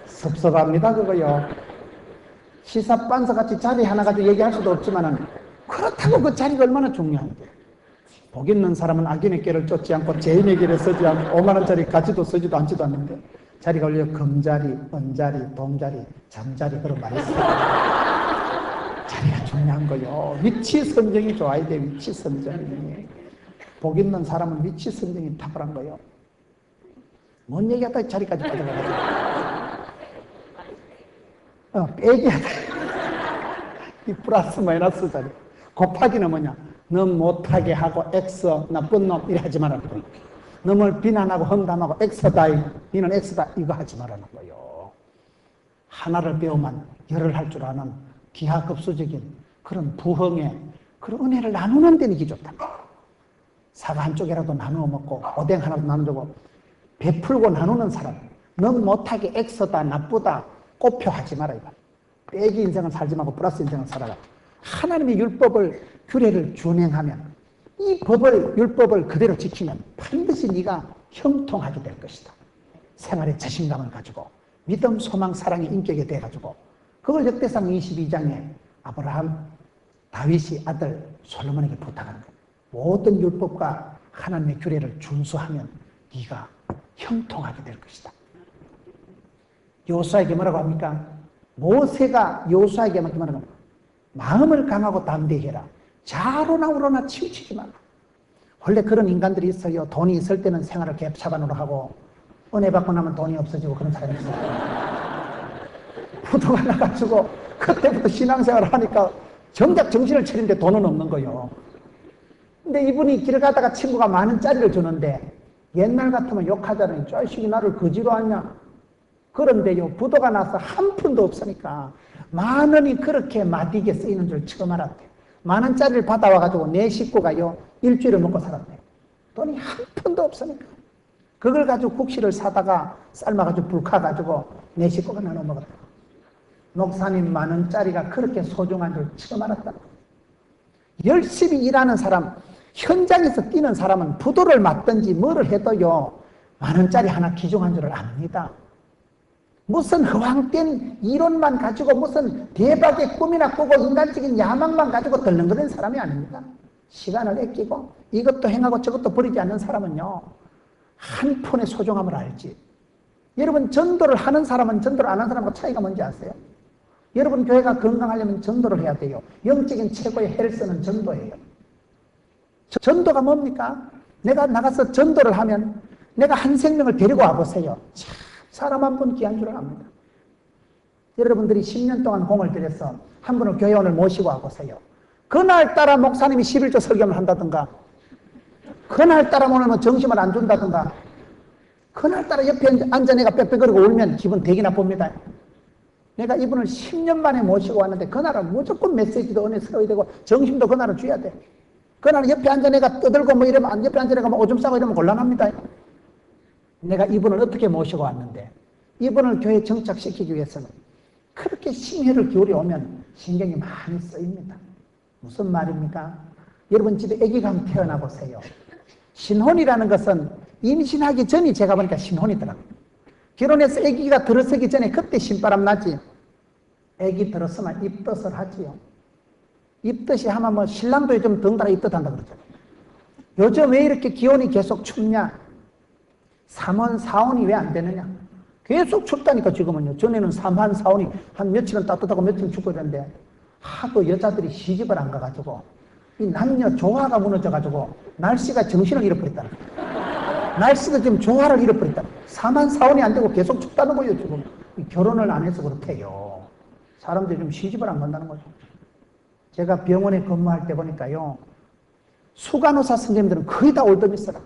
Speaker 1: 섭섭합니다 그거요. 시사반서 같이 자리 하나 가지고 얘기할 수도 없지만은 그렇다고 그 자리가 얼마나 중요한데. 복 있는 사람은 악인의 길을 쫓지 않고 죄인의 길을 서지 않고 5만 원짜리 가지도 쓰지도 않지도 않는데 자리가 올려 금자리, 은자리, 돈자리, 잠자리 그런 말이 있어요. 자리가 중요한 거요. 위치 선정이 좋아야 돼. 위치 선정이. 복 있는 사람은 위치 선정이 탁월한 거요. 뭔 얘기하다 자리까지 빠져가지고. 빼기하다. 이 플러스 마이너스 자리. 곱하기는 뭐냐? 너 못하게 하고 X 나쁜 놈 이래 하지 말라는 거예요. 너를 비난하고 험담하고 X다 니는 X다 이거 하지 말라는 거예요. 하나를 배우면 열을 할 줄 아는 기하급수적인 그런 부흥의 그런 은혜를 나누는 데는 이게 좋다. 사과 한 쪽이라도 나누어 먹고 오뎅 하나도 나누고 베풀고 나누는 사람. 넌 못하게 X다 나쁘다 꼽혀하지 마라 이거. 빼기 인생을 살지 말고 플러스 인생을 살아라. 하나님의 율법을 규례를 준행하면 이 법을 율법을 그대로 지키면 반드시 네가 형통하게 될 것이다. 생활의 자신감을 가지고 믿음, 소망, 사랑의 인격에 대해 가지고 그걸 역대상 22장에 아브라함, 다윗이 아들 솔로몬에게 부탁하는 거예요. 모든 율법과 하나님의 규례를 준수하면 네가 형통하게 될 것이다. 여호수아에게 뭐라고 합니까? 모세가 여호수아에게 뭐라고 합니까? 마음을 강하고 담대해라. 좌로나 우로나 치우치지 마라. 원래 그런 인간들이 있어요. 돈이 있을 때는 생활을 갭차반으로 하고 은혜 받고 나면 돈이 없어지고 그런 사람이 있어요. 부도가 나가지고 그때부터 신앙생활을 하니까 정작 정신을 차리는데 돈은 없는 거예요. 근데 이분이 길 가다가 친구가 10,000원짜리를 주는데 옛날 같으면 욕하잖아요. 자식이 나를 거지로 하냐. 그런데요, 부도가 나서 한 푼도 없으니까 10,000원이 그렇게 마디게 쓰이는 줄 처음 알았대. 10,000원짜리를 받아와가지고 내 식구가요, 일주일을 먹고 살았대. 돈이 한 푼도 없으니까. 그걸 가지고 국시를 사다가 삶아가지고 불 카가지고 내 식구가 나눠 먹었다. 목사님 10,000원짜리가 그렇게 소중한 줄 처음 알았다. 열심히 일하는 사람, 현장에서 뛰는 사람은 부도를 맞든지 뭐를 해도요, 10,000원짜리 하나 기중한 줄을 압니다. 무슨 허황된 이론만 가지고 무슨 대박의 꿈이나 꾸고 인간적인 야망만 가지고 덜렁거리는 사람이 아닙니다. 시간을 아끼고 이것도 행하고 저것도 버리지 않는 사람은요, 한 푼의 소중함을 알지. 여러분, 전도를 하는 사람은 전도를 안 하는 사람과 차이가 뭔지 아세요? 여러분, 교회가 건강하려면 전도를 해야 돼요. 영적인 최고의 헬스는 전도예요. 전도가 뭡니까? 내가 나가서 전도를 하면 내가 한 생명을 데리고 와보세요. 참, 사람 한 분 귀한 줄 압니다. 여러분들이 10년 동안 공을 들여서 한 분을 교회원을 모시고 와보세요. 그날따라 목사님이 11조 설교를 한다든가, 그날따라 오늘 뭐 정심을 안 준다든가, 그날따라 옆에 앉아 내가 빽빽거리고 울면 기분 되게 나쁩니다. 내가 이분을 10년 만에 모시고 왔는데 그날은 무조건 메시지도 은혜스러워야 되고 정심도 그날은 줘야 돼. 그날은 옆에 앉아 내가 떠들고 뭐 이러면, 옆에 앉아 내가 뭐 오줌 싸고 이러면 곤란합니다. 내가 이분을 어떻게 모시고 왔는데 이분을 교회에 정착시키기 위해서는 그렇게 심혈을 기울여 오면 신경이 많이 쓰입니다. 무슨 말입니까? 여러분 집에 아기가 한번 태어나 보세요. 신혼이라는 것은 임신하기 전이 제가 보니까 신혼이더라고요. 결혼해서 아기가 들어서기 전에 그때 신바람 나지. 아기 들었으면 입덧을 하지요. 입덧이 하면 뭐 신랑도 좀 덩달아 입덧한다 그러잖아요. 요즘 왜 이렇게 기온이 계속 춥냐? 3원, 4원이 왜 안 되느냐? 계속 춥다니까 지금은요. 전에는 3한, 4원이 한 며칠은 따뜻하고 며칠은 춥고 이랬는데 하도 여자들이 시집을 안 가가지고 이 남녀 조화가 무너져가지고 날씨가 정신을 잃어버렸다. 날씨가 지금 조화를 잃어버렸다. 3한, 4원이 안 되고 계속 춥다는 거예요 지금. 결혼을 안 해서 그렇대요. 사람들이 좀 시집을 안 간다는 거죠. 제가 병원에 근무할 때 보니까요, 수간호사 선생님들은 거의 다 올더미스라.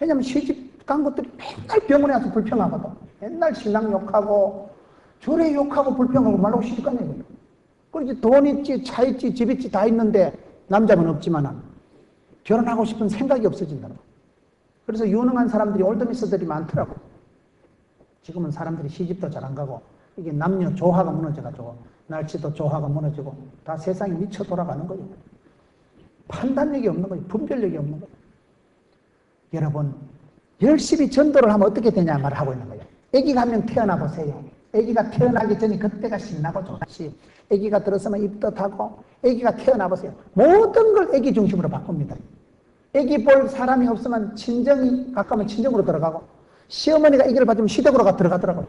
Speaker 1: 왜냐면 시집 간 것들이 맨날 병원에 와서 불평하거든. 맨날 신랑 욕하고 저래 욕하고 불평하고 말하고 시집 가네. 그렇지, 돈 있지, 차 있지, 집 있지 다 있는데 남자는 없지만은 결혼하고 싶은 생각이 없어진다는 거예요. 그래서 유능한 사람들이 올더미스들이 많더라고. 지금은 사람들이 시집도 잘 안 가고 이게 남녀 조화가 무너져가지고 날씨도 조화가 무너지고 다 세상이 미쳐 돌아가는 거예요. 판단력이 없는 거예요. 분별력이 없는 거예요. 여러분, 열심히 전도를 하면 어떻게 되냐 말을 하고 있는 거예요. 아기가 한 명 태어나 보세요. 아기가 태어나기 전에 그때가 신나고 좋지. 아기가 들어서면 입덧하고, 아기가 태어나보세요. 모든 걸 아기 중심으로 바꿉니다. 아기 볼 사람이 없으면 친정이 가까우면 친정으로 들어가고, 시어머니가 아기를 봐주면 시댁으로 들어가더라고요.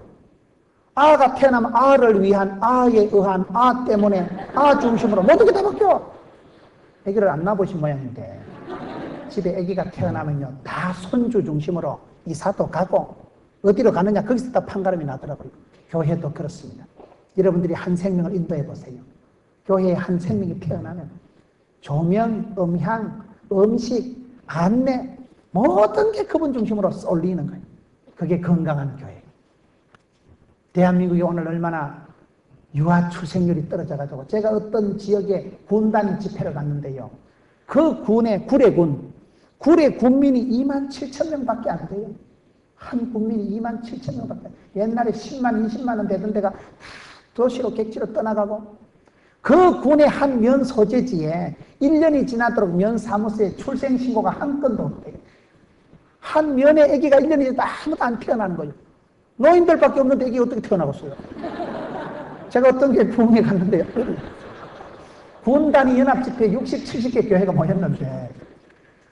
Speaker 1: 아가 태어나면 아를 위한, 아에 의한, 아 때문에, 아 중심으로 모든 게 다 바뀌어. 아기를 안 낳아보신 모양인데, 집에 아기가 태어나면요, 다 손주 중심으로 이사도 가고, 어디로 가느냐, 거기서 다 판가름이 나더라고요. 교회도 그렇습니다. 여러분들이 한 생명을 인도해 보세요. 교회에 한 생명이 태어나면 조명, 음향, 음식, 안내 모든 게 그분 중심으로 쏠리는 거예요. 그게 건강한 교회. 대한민국이 오늘 얼마나 유아 출생률이 떨어져가지고 제가 어떤 지역에 군단 집회를 갔는데요. 그 군의 구례 군민이 27,000명밖에 안 돼요. 한 군민이 27,000명밖에. 옛날에 10만, 20만 원 되던 데가 도시로 객지로 떠나가고, 그 군의 한 면 소재지에 1년이 지나도록 면 사무소에 출생 신고가 한 건도 없대요. 한 면의 아기가 1년이 지나도 아무도 안 태어나는 거예요. 노인들밖에 없는데 아기가 어떻게 태어나겠어요? 제가 어떤 게 부흥회 갔는데요. 군단위 연합집회 60, 70개 교회가 모였는데,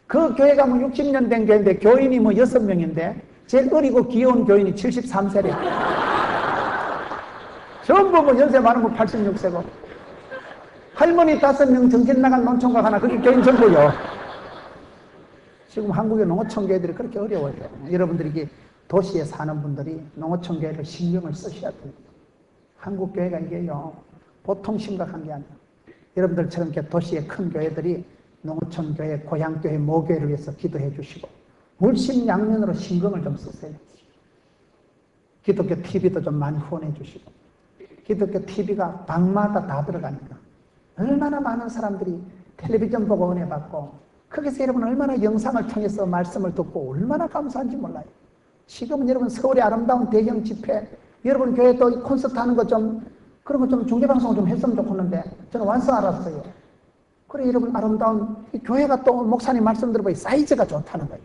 Speaker 1: 그 교회가 뭐 60년 된 교회인데 교인이 뭐 6명인데 제일 어리고 귀여운 교인이 73세래. 전부 뭐 연세 많은 거 86세고. 할머니 5명 정신 나간 농촌각 하나, 그게 교인 전부요. 지금 한국의 농어촌 교회들이 그렇게 어려워요. 여러분들이 이게 도시에 사는 분들이 농어촌 교회를 신경을 쓰셔야 돼요. 한국 교회가 이게요, 보통 심각한 게 아니에요. 여러분들처럼 이렇게 도시의 큰 교회들이 농어촌 교회, 고향 교회, 모교회를 위해서 기도해 주시고, 물심양면으로 신경을 좀 쓰세요. 기독교 TV도 좀 많이 후원해 주시고, 기독교 TV가 방마다 다 들어가니까 얼마나 많은 사람들이 텔레비전 보고 은혜 받고, 거기서 여러분 얼마나 영상을 통해서 말씀을 듣고 얼마나 감사한지 몰라요. 지금은 여러분 서울의 아름다운 대형 집회, 여러분 교회 또 콘서트 하는 거 좀, 그런 거 좀 중계방송을 좀 했으면 좋겠는데 저는 완성 알았어요. 그래, 여러분 아름다운 이 교회가 또 목사님 말씀 들어보니 사이즈가 좋다는 거예요.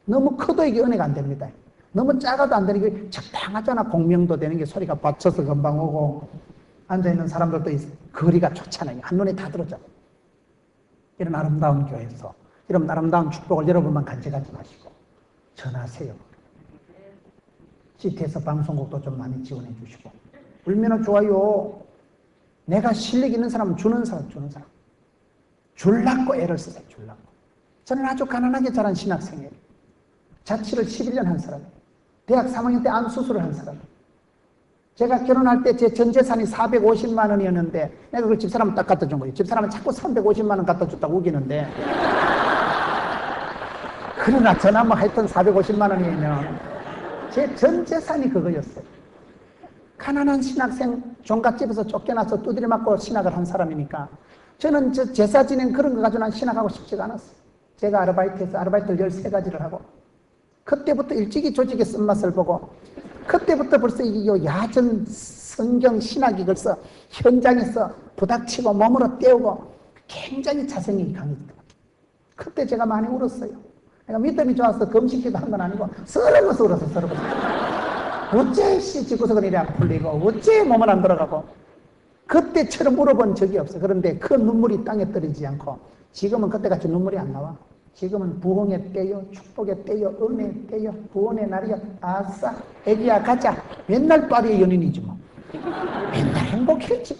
Speaker 1: 너무 커도 이게 은혜가 안 됩니다. 너무 작아도 안 되는 게 적당하잖아. 공명도 되는 게 소리가 받쳐서 금방 오고, 앉아있는 사람들도 거리가 좋잖아요. 한눈에 다 들어오잖아요. 이런 아름다운 교회에서 이런 아름다운 축복을 여러분만 간직하지 마시고 전하세요. CT에서 방송국도 좀 많이 지원해 주시고. 울면은 좋아요. 내가 실력 있는 사람은 주는 사람. 줄라고 애를 쓰세요. 줄라고. 저는 아주 가난하게 자란 신학생이에요. 자취를 11년 한 사람이에요. 대학 3학년 때 암 수술을 한 사람이에요. 제가 결혼할 때 제 전 재산이 450만 원이었는데 내가 그걸 집사람은 딱 갖다 준 거예요. 집사람은 자꾸 350만 원 갖다 줬다고 우기는데, 그러나 저나 뭐 하여튼 450만 원이면 제 전 재산이 그거였어요. 가난한 신학생, 종갓집에서 쫓겨나서 두드려 맞고 신학을 한 사람이니까 저는 저 제사 지낸 그런 거 가지고 난 신학하고 싶지가 않았어요. 제가 아르바이트해서 아르바이트를 13가지를 하고, 그때부터 일찍이 조직의 쓴맛을 보고, 그때부터 벌써 이 야전 성경 신학이 벌써 현장에서 부닥치고 몸으로 때우고 굉장히 자성이 강했더라고요. 그때 제가 많이 울었어요. 내가 믿음이 좋아서 금식기도 한 건 아니고 서러워서 울었어. 어째 집구석은 이래 안 풀리고 어째 몸은 안 돌아가고, 그때처럼 울어본 적이 없어. 그런데 그 눈물이 땅에 떨어지지 않고, 지금은 그때같이 눈물이 안 나와. 지금은 부흥의 때요, 축복의 때요, 은혜의 때요, 구원의 날이요. 아싸, 애기야 가자. 맨날 파리의 연인이지 뭐. 맨날 행복했지.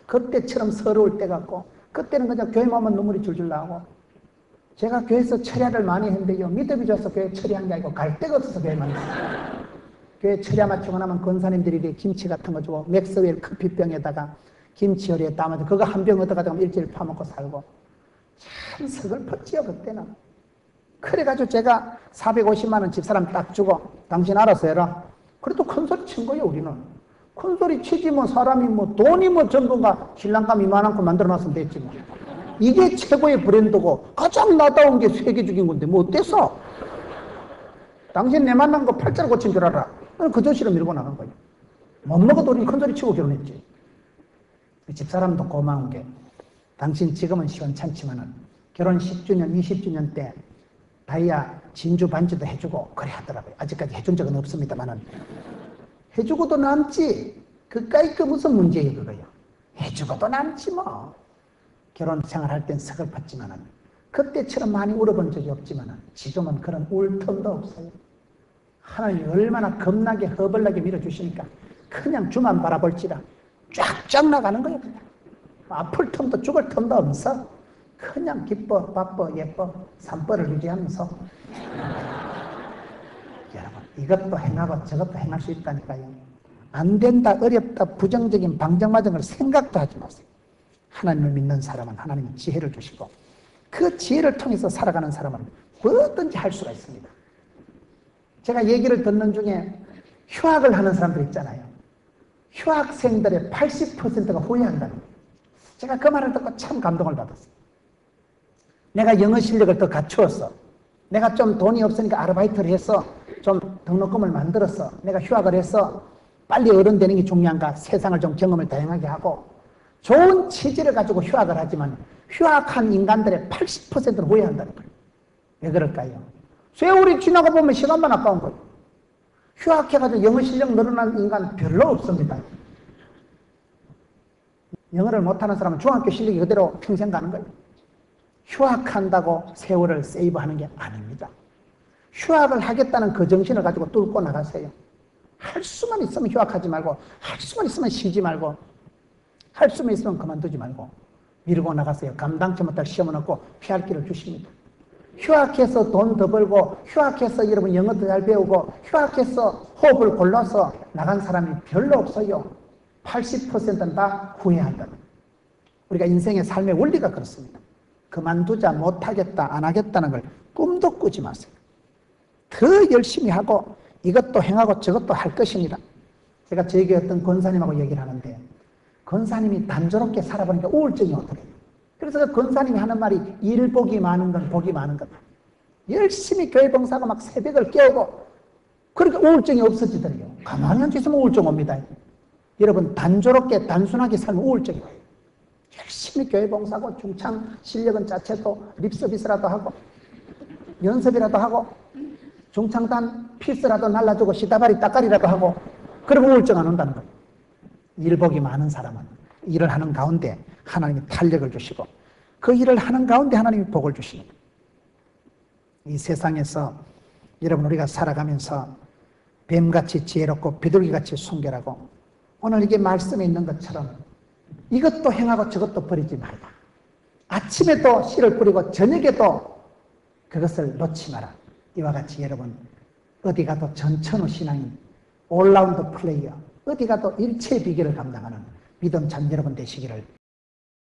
Speaker 1: 그때처럼 서러울 때 같고, 그때는 그냥 교회만 오면 눈물이 줄줄 나오고. 제가 교회에서 철야를 많이 했는데요, 믿음이 좋아서 교회 철야한 게 아니고 갈 데가 없어서 교회만 했어요. 교회 철야 마치고 나면 권사님들이 김치 같은 거 주고, 맥스웰 커피병에다가 김치 요리에 담아서 그거 한 병 얻어가지고 일주일 파먹고 살고, 참 서글펐지요 그때는. 그래가지고 제가 450만 원 집사람 딱 주고, 당신 알아서 해라. 그래도 큰 소리 친 거예요. 우리는 큰 소리 치지 뭐. 사람이 뭐 돈이 뭐 전부가 신랑감 이만한 거 만들어놨으면 됐지 뭐. 이게 최고의 브랜드고 가장 나다운 게 세계적인 건데 뭐 어때서? 당신 내 만난 거 팔자로 고친 줄 알아. 그 조시로 밀고 나간 거예요. 못 먹어도 우리 큰 소리 치고 결혼했지. 집사람도 고마운 게, 당신 지금은 시원찮지만은 결혼 10주년, 20주년 때 다이아 진주 반지도 해주고 그래 하더라고요. 아직까지 해준 적은 없습니다만은 해주고도 남지. 그까이 그 무슨 문제예요, 그거요. 해주고도 남지 뭐. 결혼 생활할 땐 서글펐지만은, 그때처럼 많이 울어본 적이 없지만은, 지금은 그런 울 틈도 없어요. 하나님이 얼마나 겁나게 허벌나게 밀어주시니까, 그냥 주만 바라볼지라 쫙쫙 나가는 거예요, 그냥. 아플 틈도 죽을 틈도 없어. 그냥 기뻐, 바빠, 예뻐, 산벌을 유지하면서. 여러분, 이것도 행하고 저것도 행할 수 있다니까요. 안 된다, 어렵다, 부정적인 방정마정을 생각도 하지 마세요. 하나님을 믿는 사람은 하나님은 지혜를 주시고, 그 지혜를 통해서 살아가는 사람은 뭐든지 할 수가 있습니다. 제가 얘기를 듣는 중에 휴학을 하는 사람들 있잖아요. 휴학생들의 80%가 후회한다는 거예요. 제가 그 말을 듣고 참 감동을 받았어요. 내가 영어 실력을 더 갖추었어. 내가 좀 돈이 없으니까 아르바이트를 해서 좀 등록금을 만들었어. 내가 휴학을 해서 빨리 어른 되는 게 중요한가? 세상을 좀 경험을 다양하게 하고 좋은 취지를 가지고 휴학을 하지만 휴학한 인간들의 80%는 후회한다는 거예요. 왜 그럴까요? 세월이 지나고 보면 시간만 아까운 거예요. 휴학해가지고 영어 실력 늘어난 인간 별로 없습니다. 영어를 못하는 사람은 중학교 실력이 그대로 평생 가는 거예요. 휴학한다고 세월을 세이브하는 게 아닙니다. 휴학을 하겠다는 그 정신을 가지고 뚫고 나가세요. 할 수만 있으면 휴학하지 말고, 할 수만 있으면 쉬지 말고, 할 수만 있으면 그만두지 말고 밀고 나가세요. 감당치 못할 시험은 없고 피할 길을 주십니다. 휴학해서 돈 더 벌고, 휴학해서 여러분 영어 더 잘 배우고, 휴학해서 호흡을 골라서 나간 사람이 별로 없어요. 80%는 다 후회한다. 우리가 인생의 삶의 원리가 그렇습니다. 그만두자, 못하겠다, 안 하겠다는 걸 꿈도 꾸지 마세요. 더 열심히 하고 이것도 행하고 저것도 할 것입니다. 제가 저에게 어떤 권사님하고 얘기를 하는데, 권사님이 단조롭게 살아보니까 우울증이 오더래요. 그래서 그 권사님이 하는 말이 일 복이 많은 건 복이 많은 거다. 열심히 교회 봉사하고 막 새벽을 깨우고 그러니까 우울증이 없어지더래요. 가만히 앉아있으면 우울증 옵니다. 여러분, 단조롭게 단순하게 살면 우울증이 와요. 열심히 교회 봉사하고 중창 실력은 자체도 립서비스라도 하고 연습이라도 하고 중창단 피스라도 날라주고 시다바리 따까리라도 하고 그리고 우울증 안 온다는 거예요. 일복이 많은 사람은 일을 하는 가운데 하나님이 탄력을 주시고 그 일을 하는 가운데 하나님이 복을 주십니다. 이 세상에서 여러분 우리가 살아가면서 뱀같이 지혜롭고 비둘기같이 순결하고 오늘 이게 말씀에 있는 것처럼 이것도 행하고 저것도 버리지 말라. 아침에도 씨를 뿌리고 저녁에도 그것을 놓지 마라. 이와 같이 여러분 어디 가도 전천후 신앙인 올라운드 플레이어 어디 가도 일체의 비결을 감당하는 믿음 참 여러분 되시기를